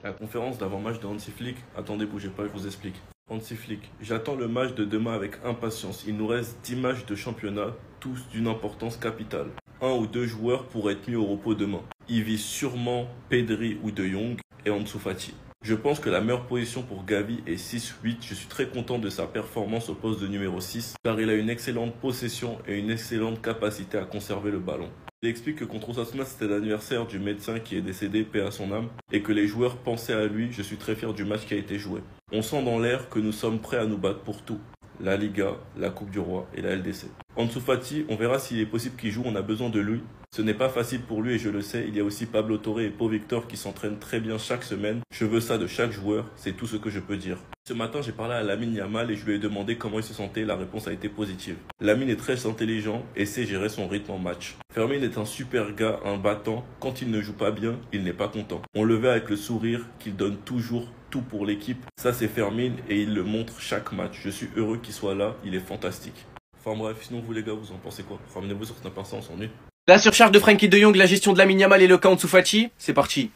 La conférence d'avant-match de Hansi Flick. Attendez, bougez pas, je vous explique. Hansi Flick, j'attends le match de demain avec impatience. Il nous reste 10 matchs de championnat, tous d'une importance capitale. Un ou deux joueurs pourraient être mis au repos demain. Il vise sûrement Pedri ou De Jong et Ansu Fati. Je pense que la meilleure position pour Gavi est 6-8. Je suis très content de sa performance au poste de numéro 6 car il a une excellente possession et une excellente capacité à conserver le ballon. Il explique que contre Osasuna, c'était l'anniversaire du médecin qui est décédé, paix à son âme, et que les joueurs pensaient à lui. Je suis très fier du match qui a été joué. On sent dans l'air que nous sommes prêts à nous battre pour tout. La Liga, la Coupe du Roi et la LDC. Ansu Fati, on verra s'il est possible qu'il joue, on a besoin de lui. Ce n'est pas facile pour lui et je le sais, il y a aussi Pablo Torre et Pau Victor qui s'entraînent très bien chaque semaine. Je veux ça de chaque joueur, c'est tout ce que je peux dire. Ce matin, j'ai parlé à Lamine Yamal et je lui ai demandé comment il se sentait, la réponse a été positive. Lamine est très intelligent et sait gérer son rythme en match. Fermin est un super gars, un battant. Quand il ne joue pas bien, il n'est pas content. On le voit avec le sourire qu'il donne toujours tout pour l'équipe. Ça c'est Fermin et il le montre chaque match. Je suis heureux qu'il soit là, il est fantastique. Enfin bref, sinon vous les gars, vous en pensez quoi? Ramenez-vous sur cette personne, on s'ennuie. La surcharge de Frenkie de Jong, la gestion de Lamine Yamal et le cas Ansu Fati, c'est parti.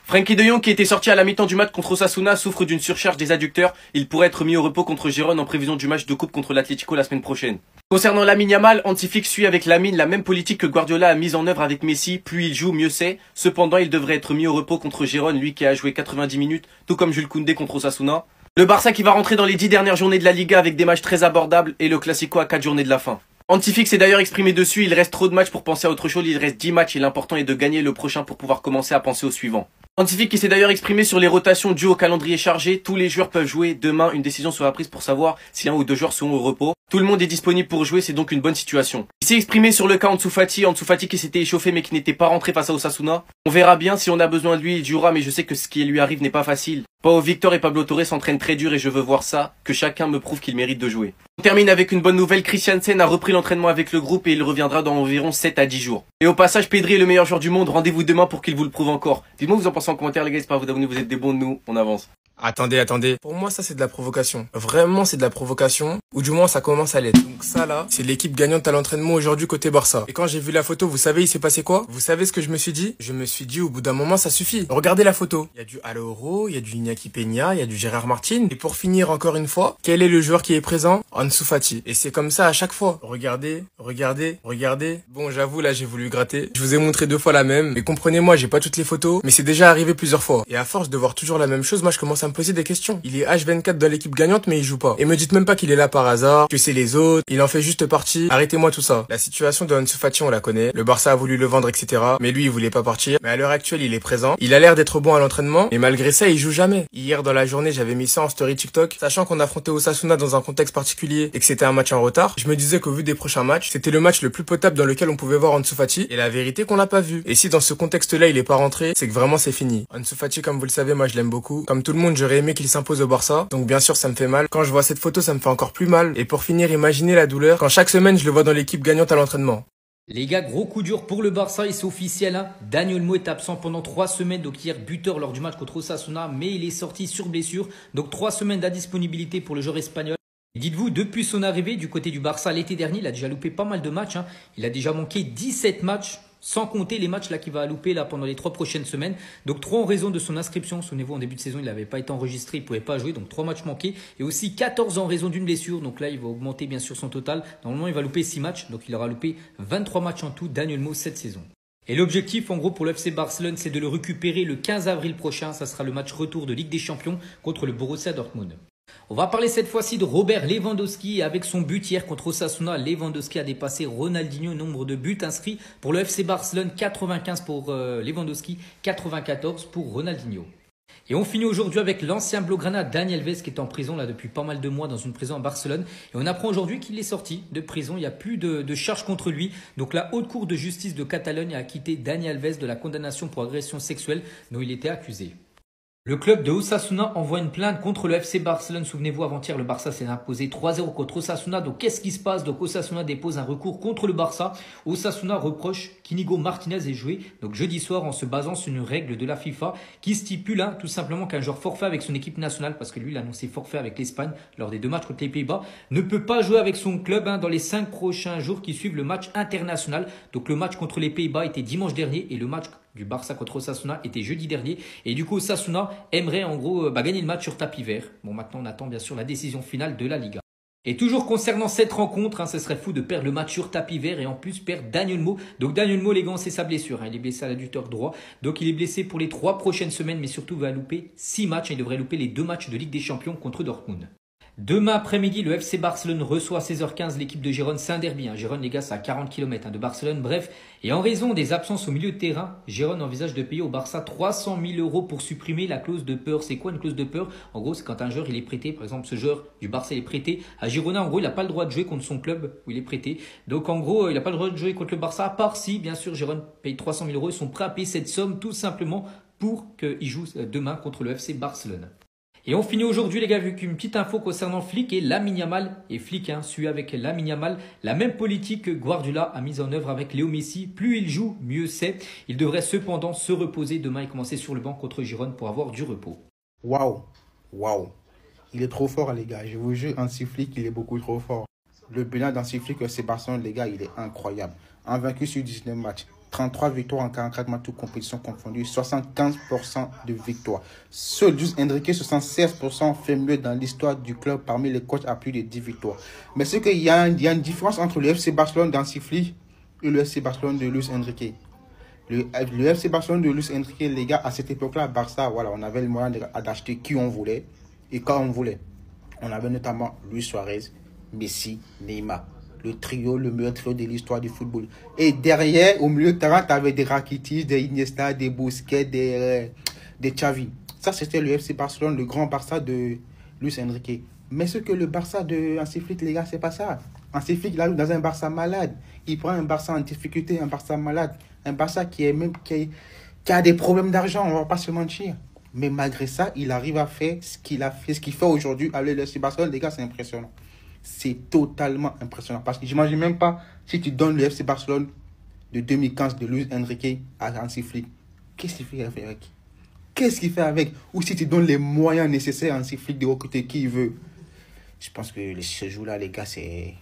Frenkie de Jong, qui était sorti à la mi-temps du match contre Osasuna, souffre d'une surcharge des adducteurs. Il pourrait être mis au repos contre Gérone en prévision du match de coupe contre l'Atlético la semaine prochaine. Concernant Lamine Yamal, Hansi Flick suit avec Lamine la même politique que Guardiola a mise en œuvre avec Messi. Plus il joue, mieux c'est. Cependant, il devrait être mis au repos contre Gérone, lui qui a joué 90 minutes, tout comme Jules Koundé contre Osasuna. Le Barça qui va rentrer dans les 10 dernières journées de la Liga avec des matchs très abordables et le Classico à 4 journées de la fin. Hansi Flick s'est d'ailleurs exprimé dessus, il reste trop de matchs pour penser à autre chose, il reste 10 matchs et l'important est de gagner le prochain pour pouvoir commencer à penser au suivant. Hansi Flick qui s'est d'ailleurs exprimé sur les rotations dues au calendrier chargé, tous les joueurs peuvent jouer, demain une décision sera prise pour savoir si un ou deux joueurs seront au repos. Tout le monde est disponible pour jouer, c'est donc une bonne situation. Il s'est exprimé sur le cas Ansu Fati qui s'était échauffé mais qui n'était pas rentré face à Osasuna. On verra bien, si on a besoin de lui, il jouera, mais je sais que ce qui lui arrive n'est pas facile. Pau Victor et Pablo Torre s'entraînent très dur et je veux voir ça, que chacun me prouve qu'il mérite de jouer. On termine avec une bonne nouvelle, Christiansen a repris l'entraînement avec le groupe et il reviendra dans environ 7 à 10 jours. Et au passage, Pedri est le meilleur joueur du monde, rendez-vous demain pour qu'il vous le prouve encore. Dites-moi vous en pensez en commentaire les gars, n'hésitez pas à vous abonner, vous êtes des bons de nous, on avance. Attendez. Pour moi, ça, c'est de la provocation. Vraiment, c'est de la provocation. Ou du moins, ça commence à l'être. Donc ça, là, c'est l'équipe gagnante à l'entraînement aujourd'hui côté Barça. Et quand j'ai vu la photo, vous savez, il s'est passé quoi? Vous savez ce que je me suis dit? Je me suis dit, au bout d'un moment, ça suffit. Regardez la photo. Il y a du Alaoro, il y a du Iñaki Peña, il y a du Gérard Martin. Et pour finir, encore une fois, quel est le joueur qui est présent? Ansu Fati. Et c'est comme ça à chaque fois. Regardez. Bon, j'avoue, là, j'ai voulu gratter. Je vous ai montré 2 fois la même. Mais comprenez-moi, j'ai pas toutes les photos. Mais c'est déjà arrivé plusieurs fois. Et à force de voir toujours la même chose, moi, je commence à me poser des questions. Il est H24 dans l'équipe gagnante, mais il joue pas. Et me dites même pas qu'il est là par hasard, que c'est les autres, il en fait juste partie. Arrêtez-moi tout ça. La situation de Ansu Fati, on la connaît. Le Barça a voulu le vendre, etc. Mais lui, il voulait pas partir. Mais à l'heure actuelle, il est présent. Il a l'air d'être bon à l'entraînement. Mais malgré ça, il joue jamais. Hier, dans la journée, j'avais mis ça en story TikTok. Sachant qu'on affrontait Osasuna dans un contexte particulier et que c'était un match en retard. Je me disais qu'au vu des prochains matchs, c'était le match le plus potable dans lequel on pouvait voir Ansu Fati. Et la vérité qu'on l'a pas vu. Et si dans ce contexte-là, il est pas rentré, c'est que vraiment c'est fini. Ansu Fati, comme vous le savez, moi je l'aime beaucoup. Comme tout le monde, j'aurais aimé qu'il s'impose au Barça. Donc bien sûr, ça me fait mal. Quand je vois cette photo, ça me fait encore plus mal. Et pour finir, imaginez la douleur quand chaque semaine, je le vois dans l'équipe gagnante à l'entraînement. Les gars, gros coup dur pour le Barça et c'est officiel. Hein. Dani Olmo est absent pendant 3 semaines. Donc hier, buteur lors du match contre Osasuna. Mais il est sorti sur blessure. Donc 3 semaines d'indisponibilité pour le joueur espagnol. Dites-vous, depuis son arrivée du côté du Barça l'été dernier, il a déjà loupé pas mal de matchs. Hein. Il a déjà manqué 17 matchs. Sans compter les matchs là qu'il va louper là pendant les 3 prochaines semaines. Donc 3 en raison de son inscription. Souvenez-vous, en début de saison, il n'avait pas été enregistré, il ne pouvait pas jouer. Donc 3 matchs manqués. Et aussi 14 en raison d'une blessure. Donc là, il va augmenter bien sûr son total. Normalement, il va louper 6 matchs. Donc il aura loupé 23 matchs en tout, Dani Olmo, cette saison. Et l'objectif, en gros, pour le FC Barcelone, c'est de le récupérer le 15 avril prochain. Ça sera le match retour de Ligue des Champions contre le Borussia Dortmund. On va parler cette fois-ci de Robert Lewandowski. Avec son but hier contre Osasuna, Lewandowski a dépassé Ronaldinho au nombre de buts inscrits pour le FC Barcelone. 95 pour Lewandowski, 94 pour Ronaldinho. Et on finit aujourd'hui avec l'ancien Blaugrana Dani Alves qui est en prison là depuis pas mal de mois dans une prison à Barcelone. Et on apprend aujourd'hui qu'il est sorti de prison. Il n'y a plus de charges contre lui. Donc la haute cour de justice de Catalogne a acquitté Dani Alves de la condamnation pour agression sexuelle dont il était accusé. Le club de Osasuna envoie une plainte contre le FC Barcelone. Souvenez-vous, avant-hier, le Barça s'est imposé 3-0 contre Osasuna. Donc, qu'est-ce qui se passe? Donc, Osasuna dépose un recours contre le Barça. Osasuna reproche qu'Inigo Martinez ait joué donc jeudi soir en se basant sur une règle de la FIFA qui stipule tout simplement qu'un joueur forfait avec son équipe nationale, parce que lui, il a annoncé forfait avec l'Espagne lors des 2 matchs contre les Pays-Bas, ne peut pas jouer avec son club dans les 5 prochains jours qui suivent le match international. Donc, le match contre les Pays-Bas était dimanche dernier et le match du Barça contre Osasuna était jeudi dernier. Et du coup, Osasuna aimerait en gros gagner le match sur tapis vert. Bon, maintenant, on attend bien sûr la décision finale de la Liga. Et toujours concernant cette rencontre, ce serait fou de perdre le match sur tapis vert et en plus perdre Dani Olmo. Donc Dani Olmo, les gars, c'est sa blessure. Il est blessé à l'adducteur droit. Donc il est blessé pour les 3 prochaines semaines, mais surtout il va louper 6 matchs. Il devrait louper les 2 matchs de Ligue des Champions contre Dortmund. Demain après-midi, le FC Barcelone reçoit à 16h15 l'équipe de Gérone. C'est un derby. Gérone, les gars, c'est à 40 km de Barcelone. Bref, et en raison des absences au milieu de terrain, Gérone envisage de payer au Barça 300 000 € pour supprimer la clause de peur. C'est quoi une clause de peur? En gros, c'est quand un joueur il est prêté, par exemple, ce joueur du Barça il est prêté à Girona. En gros, il n'a pas le droit de jouer contre son club où il est prêté. Donc, en gros, il n'a pas le droit de jouer contre le Barça, à part si, bien sûr, Gérone paye 300 000 €. Ils sont prêts à payer cette somme tout simplement pour qu'il joue demain contre le FC Barcelone. Et on finit aujourd'hui les gars avec une petite info concernant Flick et Lamine Yamal. Et Flick suit avec Lamine Yamal la même politique que Guardiola a mise en œuvre avec Léo Messi. Plus il joue, mieux c'est. Il devrait cependant se reposer demain et commencer sur le banc contre Girone pour avoir du repos. Waouh, waouh. Il est trop fort les gars. Je vous jure, Hansi Flick, il est beaucoup trop fort. Le bilan d'Hansi Flick, c'est Barcelone les gars, il est incroyable. Invaincu sur 19 matchs. 33 victoires en 44 matchs, toutes compétitions confondues, 75% de victoires. Seul Luis Enrique, 76% fait mieux dans l'histoire du club parmi les coachs à plus de 10 victoires. Mais c'est qu'il y a une différence entre le FC Barcelone d'Hansi Flick et le FC Barcelone de Luis Enrique. Le FC Barcelone de Luis Enrique, les gars, à cette époque-là, Barça, voilà, on avait le moyen d'acheter qui on voulait et quand on voulait. On avait notamment Luis Suarez, Messi, Neymar. Le trio, le meilleur trio de l'histoire du football. Et derrière, au milieu de terrain, tu avais des Rakitic, des Iniesta, des Busquets, des Xavi. Ça, c'était le FC Barcelone, le grand Barça de Luis Enrique. Mais ce que le Barça de Hansi Flick, les gars, c'est pas ça. Hansi Flick, il arrive dans un Barça malade. Il prend un Barça en difficulté, un Barça malade. Un Barça qui a des problèmes d'argent, on va pas se mentir. Mais malgré ça, il arrive à faire ce qu'il fait aujourd'hui avec le FC Barcelone. Les gars, c'est impressionnant. C'est totalement impressionnant. Parce que je n'imagine même pas si tu donnes le FC Barcelone de 2015 de Luis Enrique à Hansi Flick. Qu'est-ce qu'il fait avec? Qu'est-ce qu'il fait avec? Ou si tu donnes les moyens nécessaires à Hansi Flick de recruter qui il veut. Je pense que ce jour-là, les gars, c'est...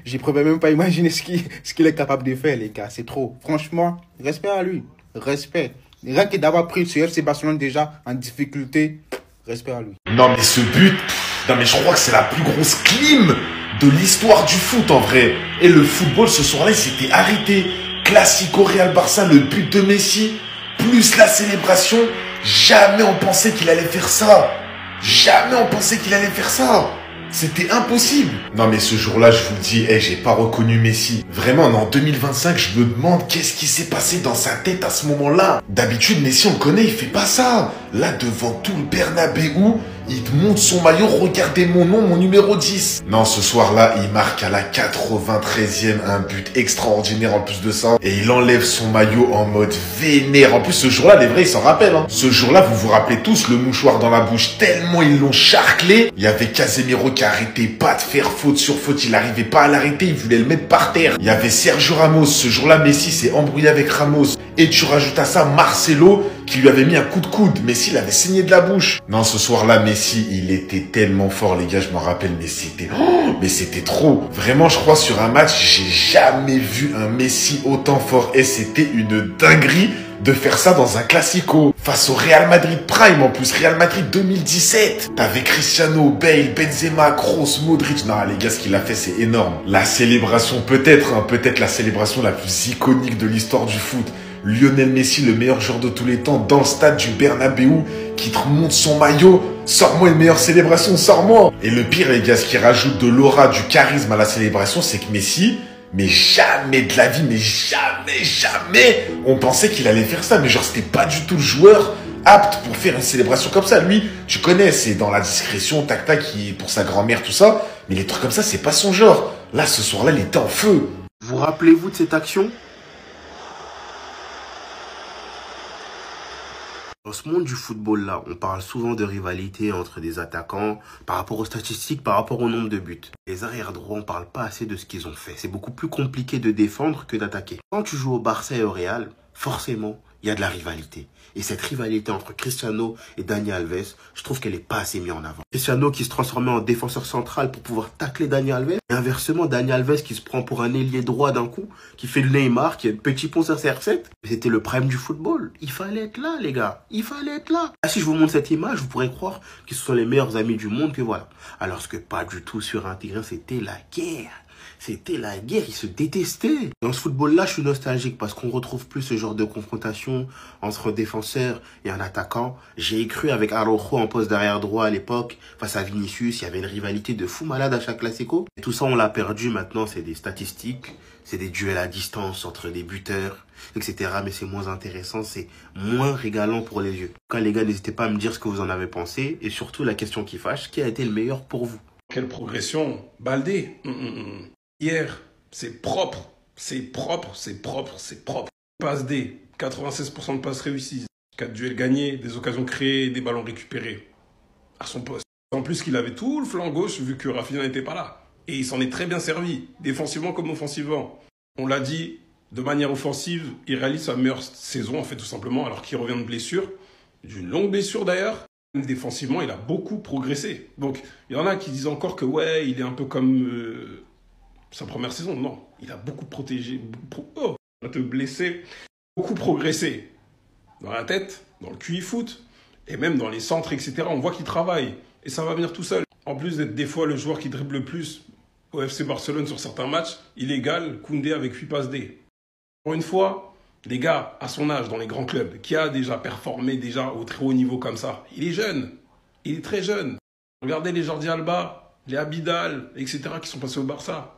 Je ne pourrais même pas imaginer ce qu'il est capable de faire, les gars. C'est trop. Franchement, respect à lui. Respect. Rien que d'avoir pris ce FC Barcelone déjà en difficulté, respect à lui. Non mais ce but, non mais je crois que c'est la plus grosse clim de l'histoire du foot en vrai. Et le football ce soir-là, il s'était arrêté. Classico Real Barça, le but de Messi, plus la célébration. Jamais on pensait qu'il allait faire ça. Jamais on pensait qu'il allait faire ça. C'était impossible. Non mais ce jour-là, je vous le dis, j'ai pas reconnu Messi. Vraiment, en 2025, je me demande qu'est-ce qui s'est passé dans sa tête à ce moment-là. D'habitude, Messi, on le connaît, il fait pas ça. Là, devant tout le Bernabéu, il te montre son maillot, regardez mon nom, mon numéro 10. Non, ce soir-là, il marque à la 93e un but extraordinaire en plus de ça. Et il enlève son maillot en mode vénère. En plus, ce jour-là, les vrais, ils s'en rappellent. Ce jour-là, vous vous rappelez tous, le mouchoir dans la bouche, tellement ils l'ont charclé. Il y avait Casemiro qui arrêtait pas de faire faute sur faute. Il n'arrivait pas à l'arrêter, il voulait le mettre par terre. Il y avait Sergio Ramos. Ce jour-là, Messi s'est embrouillé avec Ramos. Et tu rajoutes à ça Marcelo qui lui avait mis un coup de coude. Messi l'avait saigné de la bouche. Non, ce soir-là, Messi, il était tellement fort, les gars, je m'en rappelle, mais c'était trop. Vraiment, je crois, sur un match, j'ai jamais vu un Messi autant fort. Et c'était une dinguerie de faire ça dans un classico. Face au Real Madrid Prime, en plus, Real Madrid 2017. T'avais Cristiano, Bale, Benzema, Kroos, Modric. Non, les gars, ce qu'il a fait, c'est énorme. La célébration, peut-être la célébration la plus iconique de l'histoire du foot. Lionel Messi, le meilleur joueur de tous les temps, dans le stade du Bernabéu, qui te remonte son maillot. Sors-moi une meilleure célébration, sors-moi. Et le pire, les gars, ce qui rajoute de l'aura, du charisme à la célébration, c'est que Messi, mais jamais de la vie, mais jamais, on pensait qu'il allait faire ça. Mais genre, c'était pas du tout le joueur apte pour faire une célébration comme ça. Lui, tu connais, c'est dans la discrétion, tac-tac, pour sa grand-mère, tout ça. Mais les trucs comme ça, c'est pas son genre. Là, ce soir-là, il était en feu. Vous rappelez-vous de cette action ? Dans ce monde du football-là, on parle souvent de rivalité entre des attaquants par rapport aux statistiques, par rapport au nombre de buts. Les arrière-droits, on parle pas assez de ce qu'ils ont fait. C'est beaucoup plus compliqué de défendre que d'attaquer. Quand tu joues au Barça et au Real, forcément, il y a de la rivalité. Et cette rivalité entre Cristiano et Dani Alves, je trouve qu'elle est pas assez mise en avant. Cristiano qui se transformait en défenseur central pour pouvoir tacler Dani Alves. Et inversement, Dani Alves qui se prend pour un ailier droit d'un coup, qui fait le Neymar, qui a un petit pont sur CR7. C'était le prime du football. Il fallait être là, les gars. Il fallait être là. Ah, si je vous montre cette image, vous pourrez croire qu'ils sont les meilleurs amis du monde, que voilà. Alors que pas du tout sur un terrain, c'était la guerre. C'était la guerre, ils se détestaient. Dans ce football-là, je suis nostalgique parce qu'on retrouve plus ce genre de confrontation entre un défenseur et un attaquant. J'ai cru avec Araujo en poste d'arrière droit à l'époque, face à Vinicius, il y avait une rivalité de fou malade à chaque Classico. Et tout ça, on l'a perdu maintenant, c'est des statistiques, c'est des duels à distance entre des buteurs, etc. Mais c'est moins intéressant, c'est moins régalant pour les yeux. Quand les gars, n'hésitez pas à me dire ce que vous en avez pensé. Et surtout, la question qui fâche, qui a été le meilleur pour vous? Quelle progression, Baldé. Hier, c'est propre, c'est propre, c'est propre, c'est propre. Passe D, 96% de passes réussies, 4 duels gagnés, des occasions créées, des ballons récupérés à son poste. En plus qu'il avait tout le flanc gauche vu que Rafinha n'était pas là. Et il s'en est très bien servi, défensivement comme offensivement. On l'a dit, de manière offensive, il réalise sa meilleure saison en fait tout simplement alors qu'il revient de blessure, d'une longue blessure d'ailleurs. Défensivement, il a beaucoup progressé. Donc, il y en a qui disent encore que ouais, il est un peu comme sa première saison. Non, il a beaucoup protégé, il va te blesser, beaucoup progressé. Dans la tête, dans le QI foot, et même dans les centres, etc. On voit qu'il travaille, et ça va venir tout seul. En plus d'être des fois le joueur qui dribble le plus au FC Barcelone sur certains matchs, il égale Koundé avec 8 passes D. Pour une fois, les gars, à son âge, dans les grands clubs, qui a déjà performé déjà au très haut niveau comme ça, il est jeune, il est très jeune. Regardez les Jordi Alba, les Abidal, etc. qui sont passés au Barça.